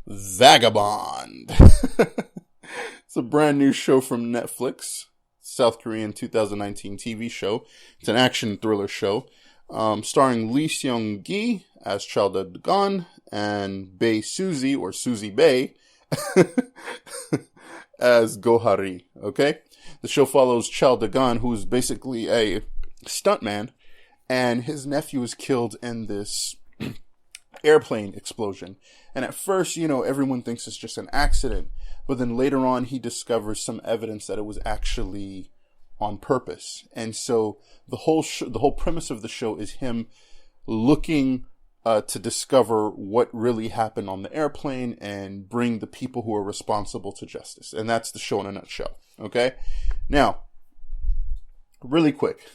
Vagabond. It's a brand new show from Netflix, South Korean 2019 TV show. It's an action thriller show, starring Lee Seung Gi as Cha Dal Gun and Suzy Bae as Go Hae Ri. Okay, the show follows Cha Dal Gun, who is basically a stuntman, and his nephew is killed in this airplane explosion. And at first, everyone thinks it's just an accident, but then later on he discovers some evidence that it was actually on purpose. And so the whole premise of the show is him looking to discover what really happened on the airplane and bring the people who are responsible to justice. And that's the show in a nutshell. Okay? Now, really quick,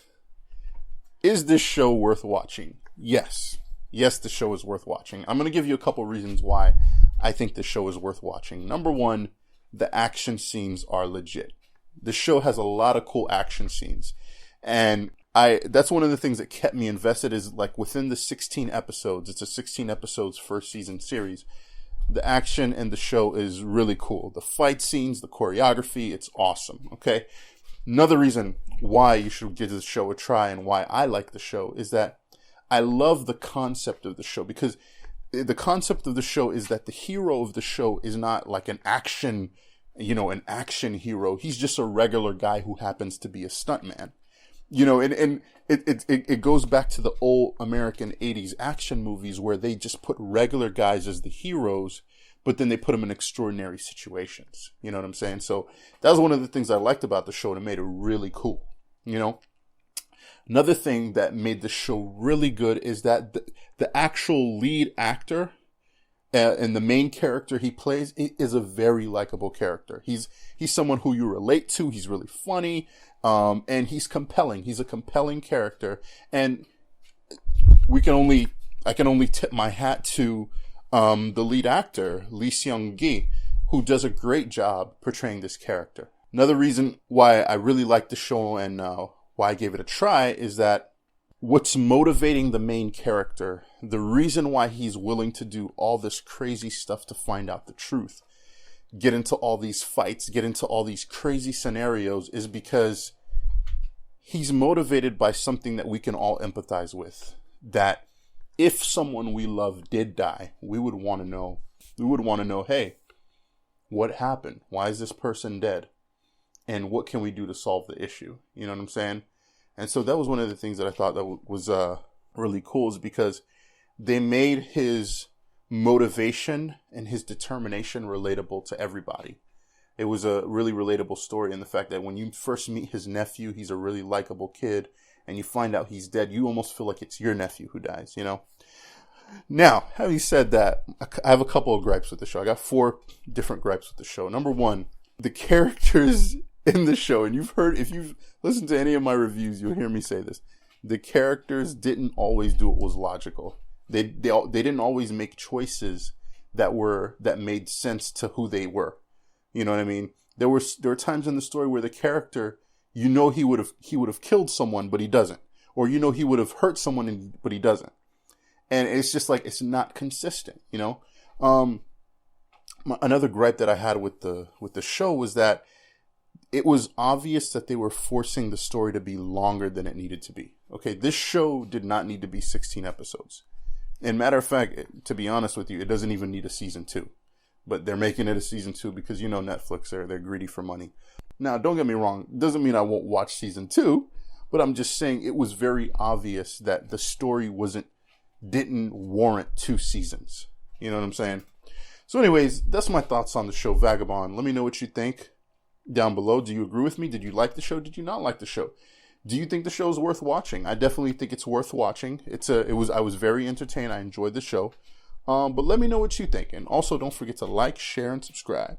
is this show worth watching? Yes. Yes, the show is worth watching. I'm going to give you a couple reasons why I think the show is worth watching. Number one, the action scenes are legit. The show has a lot of cool action scenes. And that's one of the things that kept me invested, is like within the 16 episodes, it's a 16 episodes first season series. The action in the show is really cool. The fight scenes, the choreography, it's awesome. Okay. Another reason why you should give this show a try and why I like the show is that I love the concept of the show, because the concept of the show is that the hero of the show is not like an action hero. He's just a regular guy who happens to be a stuntman. And it goes back to the old American 80s action movies where they just put regular guys as the heroes, but then they put them in extraordinary situations. You know what I'm saying? So that was one of the things I liked about the show, and it made it really cool. Another thing that made the show really good is that the actual lead actor and the main character he plays is a very likable character. He's someone who you relate to. He's really funny, and he's compelling. He's a compelling character, and I can only tip my hat to the lead actor, Lee Seung Gi, who does a great job portraying this character. Another reason why I really like the show and why I gave it a try is that what's motivating the main character, the reason why he's willing to do all this crazy stuff to find out the truth, get into all these fights, get into all these crazy scenarios, is because he's motivated by something that we can all empathize with. That if someone we love did die, we would want to know, hey, what happened? Why is this person dead? And what can we do to solve the issue? You know what I'm saying? And so that was one of the things that I thought that was really cool, is because they made his motivation and his determination relatable to everybody. It was a really relatable story in the fact that when you first meet his nephew, he's a really likable kid, and you find out he's dead, you almost feel like it's your nephew who dies, Now, having said that, I have a couple of gripes with the show. I got 4 different gripes with the show. Number one, the characters in the show, and if you've listened to any of my reviews, you'll hear me say this. The characters didn't always do what was logical. They didn't always make choices that made sense to who they were. You know what I mean? There were times in the story where the character, he would have killed someone, but he doesn't, or he would have hurt someone, but he doesn't, and it's just like it's not consistent. Another gripe that I had with the show was that it was obvious that they were forcing the story to be longer than it needed to be. Okay, this show did not need to be 16 episodes. And matter of fact, to be honest with you, it doesn't even need a season 2. But they're making it a season 2 because Netflix, they're greedy for money. Now, don't get me wrong, it doesn't mean I won't watch season 2, but I'm just saying it was very obvious that the story didn't warrant 2 seasons. You know what I'm saying? So anyways, that's my thoughts on the show Vagabond. Let me know what you think down below. Do you agree with me? Did you like the show? Did you not like the show? Do you think the show is worth watching? I definitely think it's worth watching. I was very entertained. I enjoyed the show. But let me know what you think. And also don't forget to like, share, and subscribe.